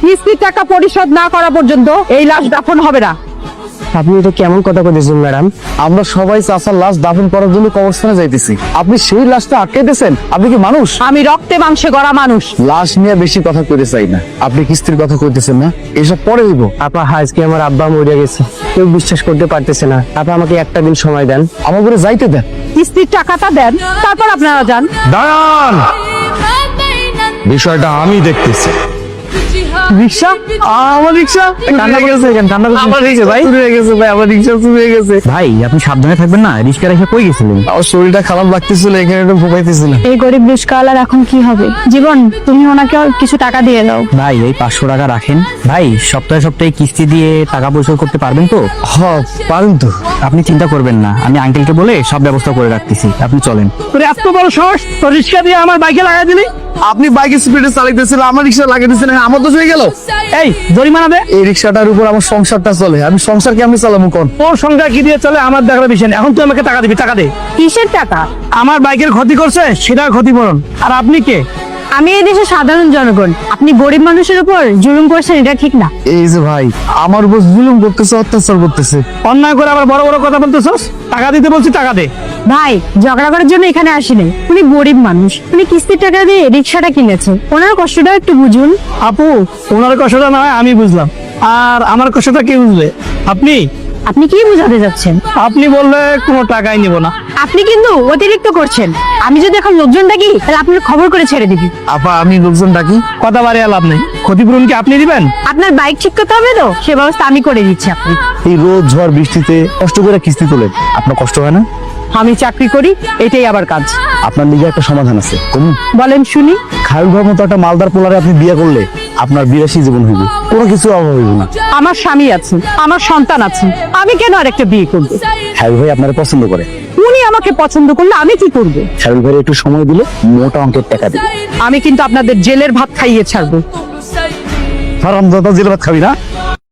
কিস্তির টাকা পরিশোধ না করা পর্যন্ত এই লাশ দাফন হবে না। আপনি এটা কেমন কথা বলতেছেন ম্যাডাম? আমরা সবাই চাচার লাশ দাফন করার জন্য কবরস্থানে যাইতেছি, আপনি সেই লাশটা আটকাইতেছেন? আপনি কি মানুষ? আমি রক্তে মাংসে গড়া মানুষ। লাশ নিয়ে বেশি কথা কইতে চাই না, আপনি কিস্তির কথা কইতেছেন না, এসব পরে হইব। আপা আজকে আমার আব্বা মরে গেছে, কেউ বিশ্বাস করতে পারতেছে না। আপা আমাকে একটা দিন সময় দেন, আমার করে যাইতে দেন। কিস্তির টাকাটা দেন, তারপর আপনারা যান। দাঁড়ান, বিষয়টা আমি দেখতেছি। রিক্সা, আমার রিক্সা কান্না করতেছে, কান্না করতেছে। আমার রিক্সা ভাই চুরি হয়ে গেছে, ভাই আমার রিক্সা চুরি হয়ে গেছে। ভাই আপনি সাবধানে থাকবেন না, রিস্কা রেখে কই গেছিলেন? আমার শরীরটা খারাপ লাগতেছিল, এখানে একটু ঘুমাইতেছিলাম। এই গরিব রিস্কাওয়ালার এখন কি হবে? জীবন, তুমি ওনাকে কিছু টাকা দিয়ে দাও। ভাই এই 500 টাকা রাখেন। ভাই সপ্তাহে সপ্তাহে কিস্তি দিয়ে টাকা পরিশোধ করতে পারবেন তো? হ্যাঁ পারেন তো। আপনি চিন্তা করবেন না, আমি আঙ্কেলকে বলে সব ব্যবস্থা করে রাখতেছি, আপনি চলেন। তোর এত বড় সাহস, তোর রিক্সা দিয়ে আমার বাইকে লাগাই দিলি? আপনি বাইকে স্পিডে চালাইতেছিলেন, আমার রিক্সা লাগাইতেছেন, আমার তো হয়ে গেল। এই জরিমানা দে। এই রিক্সাটার উপর আমার সংসারটা চলে, আমি সংসার কেমনি চালাবো কোন? তোর সংখ্যা কি দিয়ে চলে আমার দেখার বিষয় না। এখন তুই আমাকে টাকা দিবি, টাকা দে। কিসের টাকা? আমার বাইকের ক্ষতি করছে সেটা ক্ষতিপূরণ। আর আপনি কে? আমি এই দেশের সাধারণ জনগণ। আপনি গরিব মানুষের উপর জুলুম করছেন, এটা ঠিক না। এই যে ভাই আমার উপর জুলুম করতেছে, অত্যাচার করতেছে। অন্যায় করে আবার বড় বড় কথা বলতেছস? টাকা দিতে বলছি, টাকা দে। ভাই ঝগড়া করার জন্য এখানে আসিনি। উনি গরিব মানুষ, উনি কিস্তির টাকা দিয়ে রিক্সাটা কিনেছে, ওনার কষ্টটা একটু বুঝুন। আপু, ওনার কষ্টটা না হয় আমি বুঝলাম, আর আমার কষ্টটা কে বুঝবে? আপনি আপনি কি বুঝাতে যাচ্ছেন? আপনি বললে কোনো টাকাই নিব না। আপনি কিন্তু অতিরিক্ত করছেন। আমি যদি এখন লোকজন ডাকি তাহলে আপনার খবর করে ছেড়ে দিবি। আপা আমি লোকজন ডাকি? কথা বাড়িয়ে লাভ নেই। ক্ষতিপূরণ কি আপনি দিবেন? আপনার বাইক ঠিক করতে হবে তো, সে ব্যবস্থা আমি করে দিচ্ছি। আপনি এই রোদ ঝড় বৃষ্টিতে কষ্ট করে কিস্তি তোলেন, আপনার কষ্ট হয় না? আমি চাকরি করি, এটাই আবার কাজ। আপনার নিজে একটা সমাধান আছে, কমুন। বলেন শুনি। খায়ুল ভাইয়ের মতো একটা মালদার পোলারে আপনি বিয়ে করলে আপনার বিলাসী জীবন হইব, কোনো কিছু অভাব হইব না। আমার স্বামী আছে, আমার সন্তান আছে, আমি কেন আর একটা বিয়ে করবো? খায়ুল ভাই আপনারা পছন্দ করে, উনি আমাকে পছন্দ করলে আমি কি করবো? খায়ুল ভাই একটু সময় দিলে মোটা অঙ্কের টাকা দিবে। আমি কিন্তু আপনাদের জেলের ভাত খাইয়ে ছাড়বো। হারামজাদা জেল ভাত খাবি না?